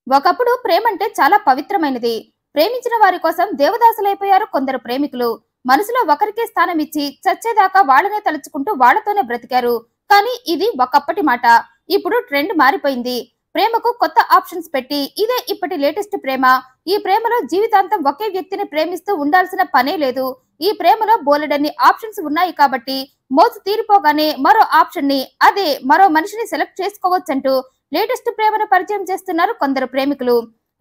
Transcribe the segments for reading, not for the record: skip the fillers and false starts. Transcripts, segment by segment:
ఒకప్పుడు ప్రేమంటే చాలా పవిత్రమైనది. ప్రేమించిన వారి కోసం దేవదాసులైపోయారు కొందరు ప్రేమికులు. మనసులో ఒకరికే స్థానం ఇచ్చి చచ్చేదాకా వాళ్ళనే తలుచుకుంటూ వాళ్ళతోనే బ్రతికారు. కానీ ఇది ఒకప్పటి మాట. ఇప్పుడు ట్రెండ్ మారిపోయింది. ప్రేమకు కొత్త ఆప్షన్స్ పెట్టి ఇదే ఇప్పటి లేటెస్ట్ ప్రేమ. ఈ ప్రేమలో జీవితాంతం ఒకే వ్యక్తిని ప్రేమిస్తూ ఉండాల్సిన పనే లేదు. ఈ ప్రేమలో బోలెడన్ని ఆప్షన్స్ ఉన్నాయి కాబట్టి మోజు తీరిపోగానే మరో ఆప్షన్ ని, అదే మరో మనిషిని సెలెక్ట్ చేసుకోవచ్చంటూ లేటెస్ట్ ప్రేమను పరిచయం చేస్తున్నారు కొందరు ప్రేమికులు.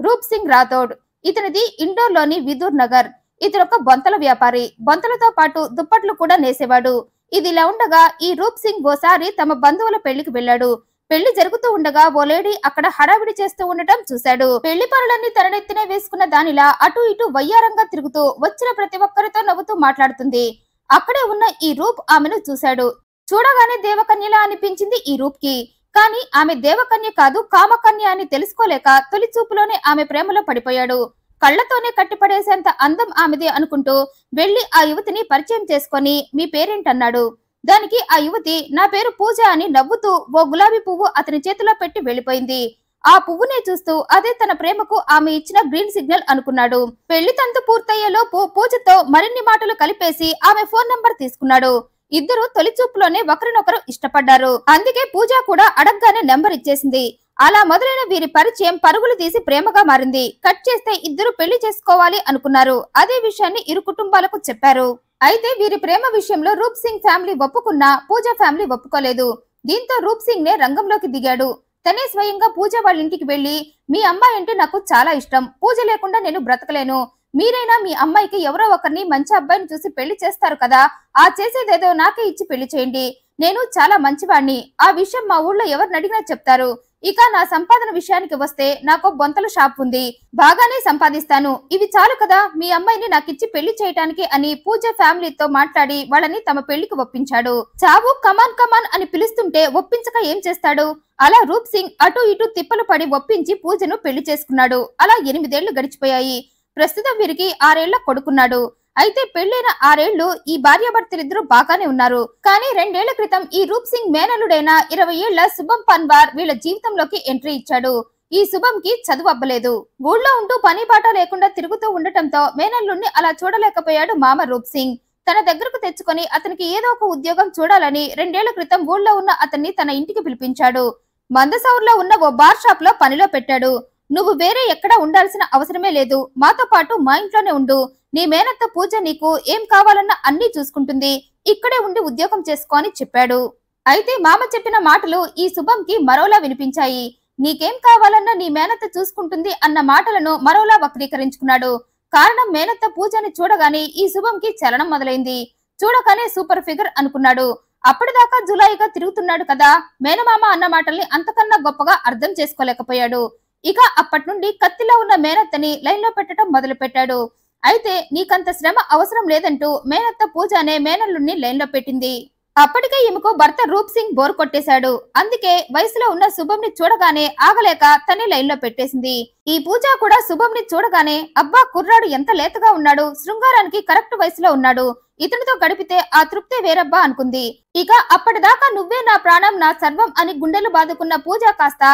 రూప్ సింగ్ రాథోడ్. ఇతనిది ఇండోర్ లోని విదూర్ నగర్. ఇతనొక బొంతల వ్యాపారి. బొంతలతో పాటు దుప్పట్లు కూడా నేసేవాడు. ఇదిలా ఉండగా ఈ రూప్ సింగ్ ఓసారి తమ బంధువుల పెళ్లికి వెళ్ళాడు. పెళ్లి జరుగుతూ ఉండగా ఓ లేడీ అక్కడ హడావిడి చేస్తూ ఉండటం చూశాడు. పెళ్లి పనులన్నీ తననెత్తినే వేసుకున్న దానిలా అటు ఇటు వయ్యారంగా తిరుగుతూ వచ్చిన ప్రతి ఒక్కరితో నవ్వుతూ మాట్లాడుతుంది. అక్కడే ఉన్న ఈ రూప్ ఆమెను చూశాడు. చూడగానే దేవకన్యలా అనిపించింది ఈ రూప్ కి. కానీ ఆమె దేవకన్య కాదు, కామకన్య అని తెలుసుకోలేక తొలి చూపులోనే ఆమె ప్రేమలో పడిపోయాడు. కళ్లతోనే కట్టిపడేసేంత అందం ఆమెది అనుకుంటూ వెళ్లి ఆ యువతిని పరిచయం చేసుకొని మీ పేరేంటన్నాడు. దానికి ఆ యువతి నా పేరు పూజ అని నవ్వుతూ ఓ గులాబీ పువ్వు అతని చేతిలో పెట్టి వెళ్లిపోయింది. ఆ పువ్వునే చూస్తూ అదే తన ప్రేమకు ఆమె ఇచ్చిన గ్రీన్ సిగ్నల్ అనుకున్నాడు. పెళ్లి తంతు పూర్తయ్యేలోపు పూజతో మరిన్ని మాటలు కలిపేసి ఆమె ఫోన్ నంబర్ తీసుకున్నాడు. ఇద్దరు తొలి చూపులోనే ఒకరినొకరు ఇష్టపడ్డారు. అందుకే పూజ కూడా అడగ్గానే నెంబర్ ఇచ్చేసింది. అలా మొదలైన వీరి పరిచయం పరుగులు తీసి ప్రేమగా మారింది. కట్ చేస్తే ఇద్దరు పెళ్లి చేసుకోవాలి అనుకున్నారు. అదే విషయాన్ని ఇరు కుటుంబాలకు చెప్పారు. అయితే వీరి ప్రేమ విషయంలో రూప్ సింగ్ ఫ్యామిలీ ఒప్పుకున్నా పూజ ఫ్యామిలీ ఒప్పుకోలేదు. దీంతో రూప్ సింగ్ నే రంగంలోకి దిగాడు. తనే స్వయంగా పూజ వాళ్ళ ఇంటికి వెళ్లి మీ అమ్మాయి అంటే నాకు చాలా ఇష్టం, పూజ లేకుండా నేను బ్రతకలేను, మీరైనా మీ అమ్మాయికి ఎవరో ఒకరిని మంచి అబ్బాయిని చూసి పెళ్లి చేస్తారు కదా, ఆ చేసేదేదో నాకే ఇచ్చి పెళ్లి చేయండి, నేను చాలా మంచివాణ్ణి, ఆ విషయం మా ఊళ్ళో ఎవరిని అడిగినా చెప్తారు, ఇక నా సంపాదన విషయానికి వస్తే నాకు బొంతల షాప్ ఉంది, బాగానే సంపాదిస్తాను, ఇవి చాలు కదా మీ అమ్మాయిని నాకిచ్చి పెళ్లి చేయటానికి అని పూజ ఫ్యామిలీతో మాట్లాడి వాళ్ళని తమ పెళ్లికి ఒప్పించాడు. చావు కమాన్ కమాన్ అని పిలుస్తుంటే ఒప్పించక ఏం చేస్తాడు. అలా రూప్ సింగ్ అటు ఇటు తిప్పలు పడి ఒప్పించి పూజను పెళ్లి చేసుకున్నాడు. అలా 8 ఏళ్లు గడిచిపోయాయి. ప్రస్తుతం వీరికి 6 ఏళ్ల కొడుకున్నాడు. అయితే పెళ్లైన 6 ఏళ్లు ఈ భార్యాభర్తలిద్దరూ బాగానే ఉన్నారు. కానీ 2 ఏళ్ల క్రితం ఈ రూప్ సింగ్ మేనలుడైన 20 ఏళ్ల శుభం పన్వార్ వీళ్ళ జీవితంలోకి ఎంట్రీ ఇచ్చాడు. ఈ శుభంకి చదువు అబ్బలేదు. ఊళ్ళో ఉంటూ పని పాట లేకుండా తిరుగుతూ ఉండటంతో మేనల్లుణ్ణి అలా చూడలేకపోయాడు మామ రూప్ సింగ్. తన దగ్గరకు తెచ్చుకొని అతనికి ఏదో ఒక ఉద్యోగం చూడాలని 2 ఏళ్ల క్రితం ఊళ్ళో ఉన్న అతన్ని తన ఇంటికి పిలిపించాడు. మందసౌర్లో ఉన్న ఓ బార్ షాప్ లో పనిలో పెట్టాడు. నువ్వు వేరే ఎక్కడా ఉండాల్సిన అవసరమే లేదు, మాతో పాటు మా ఇంట్లోనే ఉండు, నీ మేనత్త పూజ నీకు ఏం కావాలన్నా అన్నీ చూసుకుంటుంది, ఇక్కడే ఉండి ఉద్యోగం చేసుకో అని చెప్పాడు. అయితే మామ చెప్పిన మాటలు ఈ శుభంకి మరోలా వినిపించాయి. నీకేం కావాలన్నా నీ మేనత్త చూసుకుంటుంది అన్న మాటలను మరోలా వక్రీకరించుకున్నాడు. కారణం మేనత్త పూజని చూడగానే ఈ శుభంకి చలనం మొదలైంది. చూడగానే సూపర్ ఫిగర్ అనుకున్నాడు. అప్పటిదాకా జులాయిగా తిరుగుతున్నాడు కదా, మేనమామ అన్న మాటల్ని అంతకన్నా గొప్పగా అర్థం చేసుకోలేకపోయాడు. ఇక అప్పటి నుండి కత్తిలో ఉన్న మేనత్తని లైన్లో పెట్టడం మొదలు పెట్టాడు. అయితే నీకంత శ్రమ అవసరం లేదంటూ మేనత్త పూజనే మేనల్లుణ్ణి లైన్లో పెట్టింది. అప్పటికే ఈమెకు భర్త రూప్ సింగ్ బోర్ కొట్టేశాడు. అందుకే వయసులో ఉన్న శుభంని చూడగానే ఆగలేక తనే లైన్లో పెట్టేసింది. ఈ పూజ కూడా శుభంని చూడగానే అబ్బా కుర్రాడు ఎంత లేతగా ఉన్నాడు, శృంగారానికి కరెక్ట్ వయసులో ఉన్నాడు, ఇతనితో గడిపితే ఆ తృప్తే వేరబ్బా అనుకుంది. ఇక అప్పటిదాకా నువ్వే నా ప్రాణం నా సర్వం అని గుండెలు బాదుకున్న పూజ కాస్త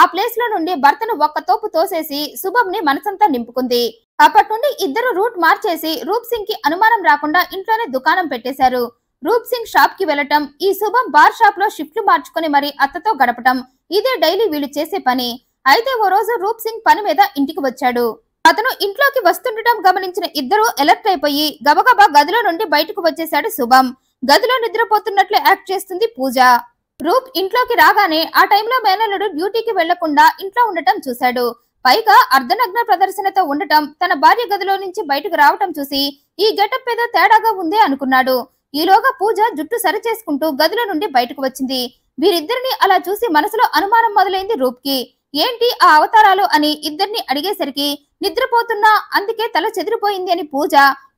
ఆ ప్లేస్ లో నుండి భర్తను ఒక్క తోపు తోసేసి శుభంని మనసంతా నింపుకుంది. అప్పటి నుండి ఇద్దరు రూట్ మార్చేసి రూప్ సింగ్ కి అనుమానం రాకుండా ఇంట్లోనే దుకాణం పెట్టేశారు. రూప్ సింగ్ షాప్ కి వెళ్లటం, ఈ శుభం బార్ షాప్ లో షిఫ్ట్లు మార్చుకుని మరి అత్తతో గడపటం, ఇదే డైలీ వీళ్ళు చేసే పని. అయితే ఓ రోజు రూప్ సింగ్ పని మీద ఇంటికి వచ్చాడు. అతను ఇంట్లోకి వస్తుండటం గమనించిన ఇద్దరు ఎలర్ట్ అయిపోయి గబగబా గదిలో నుండి బయటకు వచ్చేశాడు శుభం. గదిలో నిద్రపోతున్నట్లు యాక్ట్ చేస్తుంది పూజ. రూప్ ఇంట్లోకి రాగానే ఆ టైంలో మేనల్లుడు డ్యూటీకి వెళ్లకుండా ఇంట్లో ఉండటం చూశాడు. పైగా అర్ధనగ్న ప్రదర్శనతో ఉండటం, తన భార్య గదిలో నుంచి బయటకు రావటం చూసి ఈ గెటప్ ఏదో తేడాగా ఉందే అనుకున్నాడు. ఈలోగా పూజ జుట్టు సరిచేసుకుంటూ గదిలో నుండి బయటకు వచ్చింది. వీరిద్దరిని అలా చూసి మనసులో అనుమానం మొదలైంది రూప్ కి. ఏంటి ఆ అవతారాలు అని ఇద్దరిని అడిగేసరికి నిద్రపోతున్నా, అందుకే తల చెదిరిపోయింది అని పూజ,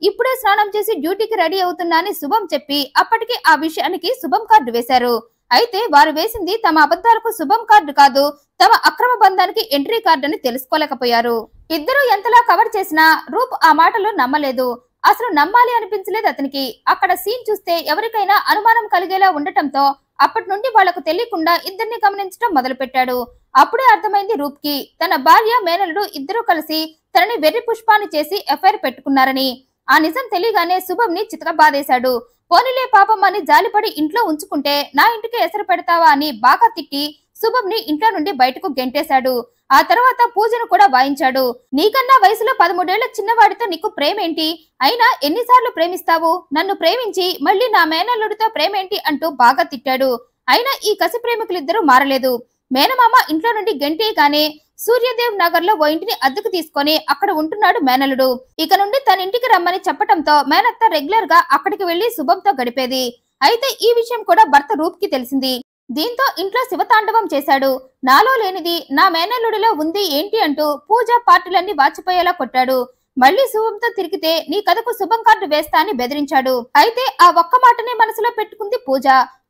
ఇప్పుడే స్నానం చేసి డ్యూటీకి రెడీ అవుతున్నా అని శుభం చెప్పి అప్పటికి ఆ విషయానికి శుభం కార్డు వేశారు. అయితే వారు వేసింది తమ అబద్ధాలకు శుభం కార్డు కాదు, తమ అక్రమ బంధానికి ఎంట్రీ కార్డు అని తెలుసుకోలేకపోయారు. ఇద్దరు ఎంతలా కవర్ చేసినా రూప్ ఆ మాటలు నమ్మలేదు. అసలు నమ్మాలి అనిపించలేదు అతనికి. అక్కడ సీన్ చూస్తే ఎవరికైనా అనుమానం కలిగేలా ఉండటంతో అప్పటి నుండి వాళ్లకు తెలియకుండా ఇద్దరిని గమనించడం మొదలు పెట్టాడు. అప్పుడే అర్థమైంది రూప్ కి తన భార్య మేనలుడు ఇద్దరూ కలిసి తనని వెర్రి పుష్పాన్ని చేసి ఎఫ్ఐఆర్ పెట్టుకున్నారని. ఆ నిజం తెలియగానే శుభంని చితకబాదేశాడు. పోనీలే పాపం అని జాలిపడి ఇంట్లో ఉంచుకుంటే నా ఇంటికి ఎసరు పెడతావా అని బాగా తిట్టి శుభంని ఇంట్లో నుండి బయటకు గెంటేశాడు. ఆ తర్వాత పూజను కూడా వాయించాడు. నీకన్నా వయసులో 13 ఏళ్ల చిన్నవాడితో నీకు ప్రేమేంటి? అయినా ఎన్నిసార్లు ప్రేమిస్తావు? నన్ను ప్రేమించి మళ్ళీ నా మేనల్లుడితో ప్రేమేంటి అంటూ బాగా తిట్టాడు. అయినా ఈ కసి ప్రేమికులిద్దరూ మారలేదు. మేనమామ ఇంట్లో నుండి గెంటేయగానే సూర్యదేవ్ నగర్ లో ఓ ఇంటిని అద్దెకు తీసుకొని అక్కడ ఉంటున్నాడు మేనలుడు. ఇక నుండి తన ఇంటికి రమ్మని చెప్పటంతో మేనత్త రెగ్యులర్ గా అక్కడికి వెళ్లి శుభంతో గడిపేది. అయితే ఈ విషయం కూడా భర్త రూప్ కి తెలిసింది. దీంతో ఇంట్లో శివతాండవం చేశాడు. నాలో లేనిది నా మేనల్లుడిలో ఉంది ఏంటి అంటూ పూజ పార్టీలన్నీ వాచిపోయేలా కొట్టాడు. మళ్లీ శుభంతో తిరిగితే నీ కథకు శుభం కార్డు వేస్తా అని బెదిరించాడు. అయితే ఆ ఒక్క మాటనే మనసులో పెట్టుకుంది పూజ.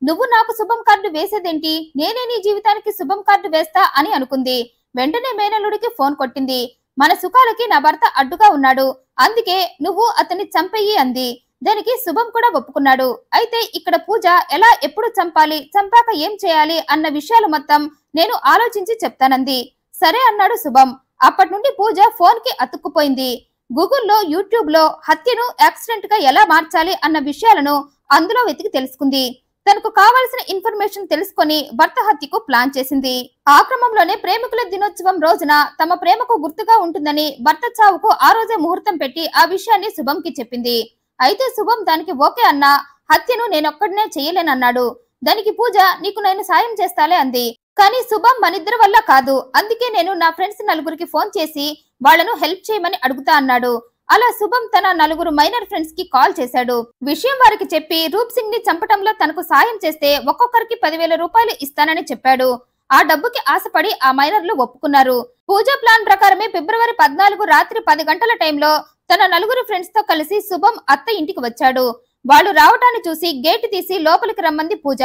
నువ్వు నాకు శుభం కార్డు వేసేదేంటి? నేనే నీ జీవితానికి శుభం కార్డు వేస్తా అని అనుకుంది. వెంటనే మేనల్లుడికి ఫోన్ కొట్టింది. మన సుఖాలకి నా భర్త అడ్డుగా ఉన్నాడు, అందుకే నువ్వు అతన్ని చంపేయి అంది. దానికి శుభం కూడా ఒప్పుకున్నాడు. అయితే ఇక్కడ పూజ ఎలా ఎప్పుడు చంపాలి, చంపాక ఏం చేయాలి అన్న విషయాలు మొత్తం నేను ఆలోచించి చెప్తానంది. సరే అన్నాడు శుభం. అప్పటి నుండి పూజ ఫోన్ కి అతుక్కుపోయింది. గూగుల్లో యూట్యూబ్ లో హత్యను యాక్సిడెంట్ గా ఎలా మార్చాలి అన్న విషయాలను అందులో వెతికి తెలుసుకుంది. తనకు కావలసిన ఇన్ఫర్మేషన్ తెలుసుకొని భర్త హత్యకు ప్లాన్ చేసింది. ఆ క్రమంలోనే ప్రేమికుల దినోత్సవం రోజున తమ ప్రేమకు గుర్తుగా ఉంటుందని భర్త చావుకు ఆ రోజే ముహూర్తం పెట్టి ఆ విషయాన్ని శుభంకి చెప్పింది. అయితే శుభం దానికి ఓకే అన్నా హత్యను నేనొక్కడనే చెయ్యలేనన్నాడు. దానికి పూజ నీకు నేను సాయం చేస్తాలే అంది. కానీ శుభం మనిద్దరి వల్ల కాదు, అందుకే నేను నా ఫ్రెండ్స్ నలుగురికి ఫోన్ చేసి వాళ్లను హెల్ప్ చేయమని అడుగుతా అన్నాడు. అలా శుభం తన నలుగురు మైనర్ ఫ్రెండ్స్ కి కాల్ చేశాడు. విషయం వారికి చెప్పి రూప్ సింగ్ ని చంపటంలో తనకు సాయం చేస్తే ఒక్కొక్కరికి 10,000 రూపాయలు ఇస్తానని చెప్పాడు. ఆ డబ్బుకి ఆశపడి ఆ మైనర్లు ఒప్పుకున్నారు. పూజ ప్లాన్ ప్రకారమే ఫిబ్రవరి 14 రాత్రి 10 గంటల టైంలో తన నలుగురు ఫ్రెండ్స్ తో కలిసి శుభం అత్త ఇంటికి వచ్చాడు. వాళ్ళు రావటాన్ని చూసి గేట్ తీసి లోపలికి రమ్మంది పూజ.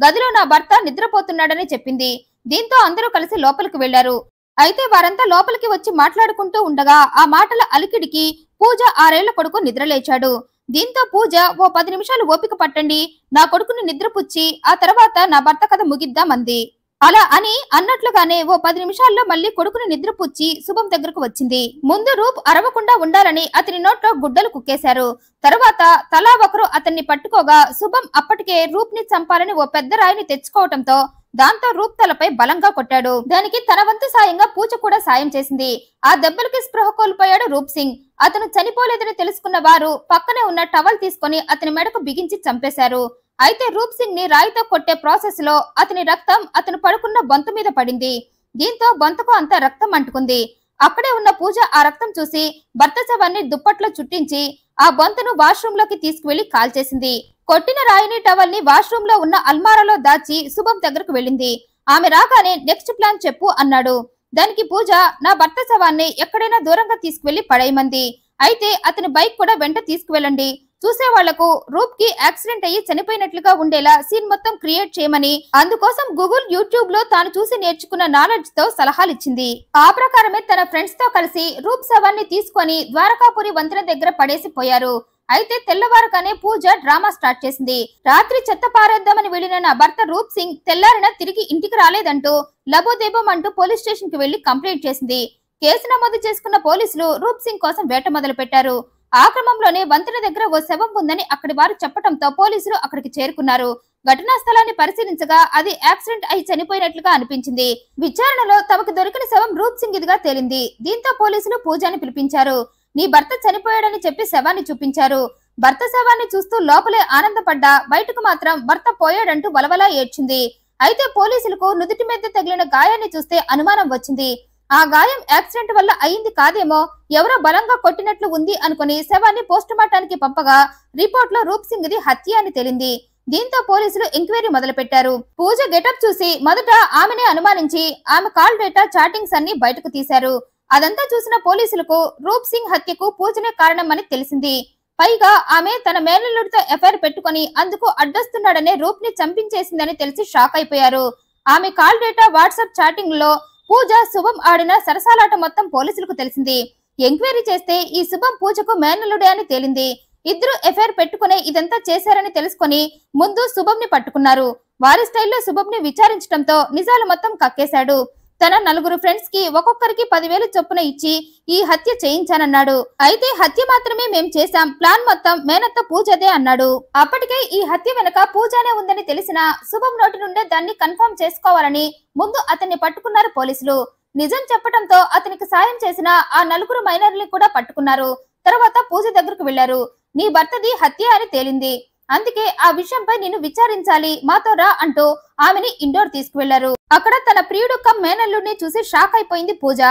గదిలో నా భర్త నిద్రపోతున్నాడని చెప్పింది. దీంతో అందరూ కలిసి లోపలికి వెళ్లారు. అయితే వారంతా లోపలికి వచ్చి మాట్లాడుకుంటూ ఉండగా ఆ మాటల అలికిడికి పూజ 6 ఏళ్ల కొడుకు నిద్రలేచాడు. దీంతో పూజ ఓ 10 నిమిషాలు ఓపిక పట్టండి, నా కొడుకుని నిద్రపుచ్చి ఆ తర్వాత నా భర్త కథ ముగిద్దామంది. అలా అని అన్నట్లుగానే ఓ 10 నిమిషాల్లో మళ్ళీ కొడుకుని నిద్రపుచ్చి శుభం దగ్గరకు వచ్చింది. ముందు రూప్ అరవకుండా ఉండాలని అతని నోట్లో గుడ్డలు కుక్కేశారు. తర్వాత తలా ఒకరు అతన్ని పట్టుకోగా శుభం అప్పటికే రూప్ ని చంపాలని ఓ పెద్ద రాయిని తెచ్చుకోవటంతో దాంతో రూప్ తలపై బలంగా కొట్టాడు. దానికి తన వంతు సాయంగా పూజ కూడా సాయం చేసింది. ఆ దెబ్బలకి స్పృహ కోల్పోయాడు రూప్ సింగ్. అతను చనిపోలేదని తెలుసుకున్న వారు పక్కనే ఉన్న టవల్ తీసుకుని అతని మెడకు బిగించి చంపేశారు. అయితే రూప్ సింగ్ ని రాయితో కొట్టే ప్రాసెస్ లో అతని రక్తం అతను పడుకున్న బొంత మీద పడింది. దీంతో బొంతకు అంతా రక్తం అంటుకుంది. అక్కడే ఉన్న పూజ ఆ రక్తం చూసి భర్త శవాన్ని దుప్పట్లో చుట్టించి ఆ బొంతను వాష్రూమ్ లోకి తీసుకువెళ్లి కాల్చేసింది. కొట్టిన రాయిని టవల్ ని వాష్రూమ్ లో ఉన్న అల్మారాలో దాచి శుభం దగ్గరకు వెళ్ళింది. ఆమె రాగానే నెక్స్ట్ ప్లాన్ చెప్పు అన్నాడు. దానికి పూజ నా భర్త శవాన్ని ఎక్కడైనా దూరంగా తీసుకువెళ్లి పడేయమంది. అయితే అతని బైక్ కూడా వెంట తీసుకువెళ్ళండి, చూసే వాళ్లకు రూప్ కి యాక్సిడెంట్ అయ్యి చనిపోయినట్లుగా ఉండేలా సీన్ మొత్తం క్రియేట్ చేయమని అందుకోసం గూగుల్ యూట్యూబ్ లో తాను చూసి నేర్చుకున్న నాలెడ్జ్ తో సలహాలు ఇచ్చింది. ఆ ప్రకారమే తన ఫ్రెండ్స్ తో కలిసి రూప్ శవాన్ని తీసుకొని ద్వారకాపురి వంతెన దగ్గర పడేసి పోయారు. అయితే తెల్లవారుగానే పూజ డ్రామా స్టార్ట్ చేసింది. రాత్రి చెత్త పారేద్దామని వెళ్లిన నా భర్త రూప్ సింగ్ తెల్లారిన తిరిగి ఇంటికి రాలేదంటూ లబోదేబం అంటూ పోలీస్ స్టేషన్ కి వెళ్లి కంప్లైంట్ చేసింది. కేసు నమోదు చేసుకున్న పోలీసులు రూప్ సింగ్ కోసం వేట మొదలు పెట్టారు. ఆ క్రమంలోనే వంతెన దగ్గర ఓ శవం ఉందని అక్కడి వారు చెప్పడంతో పోలీసులు అక్కడికి చేరుకున్నారు. ఘటనా స్థలాన్ని పరిశీలించగా అది యాక్సిడెంట్ అయి చనిపోయినట్లుగా అనిపించింది. విచారణలో తమకు దొరికిన శవం రూప్ సింగ్ ఇదిగా తేలింది. దీంతో పోలీసులు పూజని పిలిపించారు. నీ భర్త చనిపోయాడని చెప్పి శవాన్ని చూపించారు. భర్త శవాన్ని చూస్తూ లోపలే ఆనందపడ్డా బయటకు మాత్రం భర్త పోయాడంటూ వలవలా ఏడ్చింది. అయితే పోలీసులకు నుదుటి మీద తగిలిన గాయాన్ని చూస్తే అనుమానం వచ్చింది. ఆ గాయం యాక్సిడెంట్ వల్ల అయింది కాదేమో, ఎవరో బలంగా కొట్టినట్లు ఉంది అనుకుని శవాన్ని పోస్టుమార్టానికి పంపగా రిపోర్ట్ లో రూప్ సింగ్ ది హత్య అని తేలింది. దీంతో పోలీసులు ఎంక్వైరీ మొదలు పెట్టారు. పూజ గెటప్ చూసి మొదట ఆమెనే అనుమానించి ఆమె కాల్ డేటా చాటింగ్స్ అన్ని బయటకు తీశారు. అదంతా చూసిన పోలీసులకు రూప్ సింగ్ హత్యకు పూజనే కారణమని తెలిసింది. పైగా ఆమె తన మేనల్లుడితో ఎఫ్ఐఆర్ పెట్టుకుని అందుకు అడ్డొస్తున్నాడనే రూప్ ని చంపించేసిందని తెలిసి షాక్ అయిపోయారు. ఆమె కాల్ డేటా వాట్సాప్ చాటింగ్ లో పూజ శుభం ఆడిన సరసాలాట మొత్తం పోలీసులకు తెలిసింది. ఎంక్వైరీ చేస్తే ఈ శుభం పూజకు మేనల్లుడే అని తేలింది. ఇద్దరు ఎఫ్ఐఆర్ పెట్టుకునే ఇదంతా చేశారని తెలుసుకుని ముందు శుభం ని పట్టుకున్నారు. వారి స్టైల్లో శుభంని విచారించడంతో నిజాలు మొత్తం కక్కేశాడు. తన 4 ఫ్రెండ్స్ కి ఒక్కొక్కరికి 10,000 చొప్పున ఇచ్చి ఈ హత్య చేయించానన్నాడు. అయితే హత్య మాత్రమే మేం చేశాం, ప్లాన్ మొత్తం మేనత్త పూజదే అన్నాడు. అప్పటికే ఈ హత్య వెనక పూజానే ఉందని తెలిసిన శుభం నోటి నుండే దాన్ని కన్ఫర్మ్ చేసుకోవాలని ముందు అతన్ని పట్టుకున్నారు పోలీసులు. నిజం చెప్పడంతో అతనికి సాయం చేసిన ఆ 4 మైనర్ని కూడా పట్టుకున్నారు. తర్వాత పూజ దగ్గరకు వెళ్లారు. నీ భర్తది హత్య అని తేలింది, అందుకే ఆ విషయంపై నిన్ను విచారించాలి, మాతో రా అంటూ ఆమెని ఇండోర్ తీసుకువెళ్లారు. అక్కడ తన ప్రియుడు కమ్ మేనల్లుడిని చూసి షాక్ అయిపోయింది పూజ.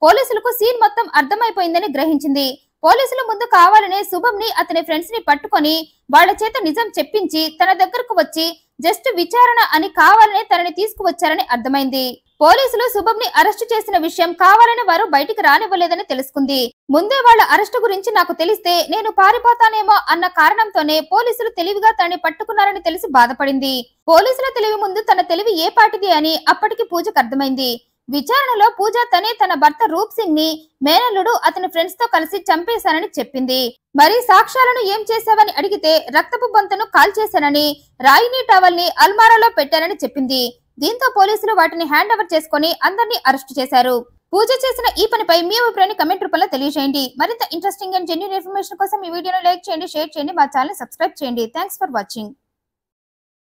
పోలీసులకు సీన్ మొత్తం అర్థమైపోయిందని గ్రహించింది. పోలీసుల ముందు కావాలనే శుభంని అతని ఫ్రెండ్స్ ని పట్టుకొని వాళ్ల చేత నిజం చెప్పించి తన దగ్గరకు వచ్చి జస్ట్ విచారణ అని కావాలనే తనని తీసుకువచ్చారని అర్థమైంది. పోలీసులు శుభంని అరెస్టు చేసిన విషయం కావాలని వారు బయటికి రానివ్వలేదని తెలుసుకుంది. ముందే వాళ్ళ అరెస్టు గురించి నాకు తెలిస్తే నేను పారిపోతానేమో అన్న కారణంతోనే పోలీసులు తెలివిగా తనని పట్టుకున్నారని తెలిసి బాధపడింది. పోలీసుల తెలివి ముందు తన తెలివి ఏ పాటిది అని అప్పటికి పూజకు అర్థమైంది. విచారణలో పూజ తనే తన భర్త రూప్ సింగ్ ని మేనల్లుడు అతని ఫ్రెండ్స్ తో కలిసి చంపేశానని చెప్పింది. మరి సాక్ష్యాలను ఏం చేశావని అడిగితే రక్తపు బొంతను కాల్చేశానని, రాయిని టవల్ ని అల్మారాలో పెట్టానని చెప్పింది. దీంతో పోలీసులు వాటిని హ్యాండ్ ఓవర్ చేసుకుని అందరినీ అరెస్టు చేశారు. పూజ చేసిన ఈ పనిపై మీ అభిప్రాయాన్ని కమెంట్ రూపంలో తెలియజేయండి. మరింత ఇంట్రెస్టింగ్ అండ్ జెన్యూన్ ఇన్ఫర్మేషన్ కోసం ఈ వీడియోను లైక్ చేయండి, షేర్ చేయండి, మా ఛానల్ సబ్స్క్రైబ్ చేయండి. Thanks for watching.